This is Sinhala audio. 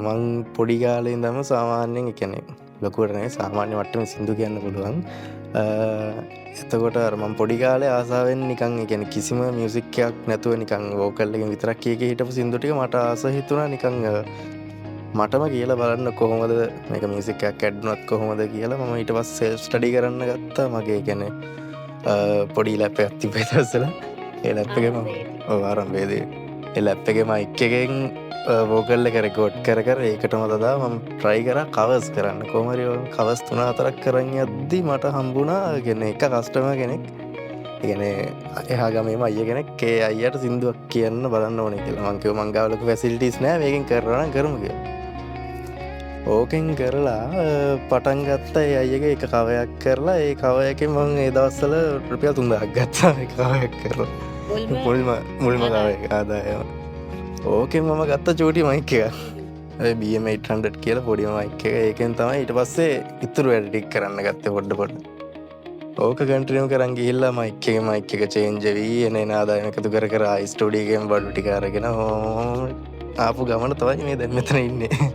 මං පොඩි කාලේ ඉඳන්ම සාමාන්‍යයෙන් ඒ කියන්නේ ලොකුවට නෙවෙයි සාමාන්‍ය මට්ටමේ සින්දු කියන්න පුළුවන්. එතකොට අර මං පොඩි කාලේ ආසාවෙන් නිකන් ඒ කියන්නේ කිසිම මියුසික් එකක් නැතුව නිකන් වෝකල් එකෙන් විතරක් කිය කිය හිටපු සින්දු ටික මට ආස හිතුණා නිකන් මටම කියලා බලන්න කොහොමද මේක මියුසික් එකක් ඇඩ් වුණත් කොහොමද කියලා මම ඊට පස්සේ සෙල්ෆ් ස්ටඩි කරන්න ගත්තා. මගේ කියන්නේ පොඩි ලැප් එකක් තිබ්බ ඒ දවස්වල. ඒ ලැප් එකේ මම ආරම්භයේදී ඒ ලැප් එකේ මයික් එකෙන් වෝකල් එක රෙකෝඩ් කර කර ඒකටම දදා මම try කරා කවර්ස් කරන්න. කොහොම හරි කවර්ස් 3-4ක් කරන් යද්දි මට හම්බුණා කියන්නේ එක කස්ටමර් කෙනෙක්. ඒ කියන්නේ එහා ගමේම අයියා කෙනෙක් ඒ අයියාට සින්දුවක් කියන්න බලන්න ඕනේ කියලා. මං කිව්වා මං ගාව ලොකු ෆැසිලිටිස් නැහැ මේකෙන් කරනවා නම් කරමු කියලා. ඕකෙන් කරලා පටන් ගත්තා ඒ අයියගේ එක කවයක් කරලා ඒ කව එකෙන් මම ඒ දවස්වල රුපියල් 3000ක් ගත්තා ඒ කවයක් කරලා. මුල්ම කව එක ආදායම. ඕකෙන් මම ගත්ත චූටි මයික් එකක්. ඒ BM800 කියලා පොඩි මයික් එක. ඒකෙන් තමයි ඊට පස්සේ ඉතුරු වැඩ ටික කරන්න ගත්තේ පොඩ. ඕක කන්ටිනියු කරන් ගිහිල්ලා මයික් එක චේන්ජ් වෙවි එන ආදායම එකතු කර කර ආයි ස්ටුඩියෝ එකෙන් බඩු ටික අරගෙන ආපු ගමන තමයි මේ දැන් මෙතන ඉන්නේ.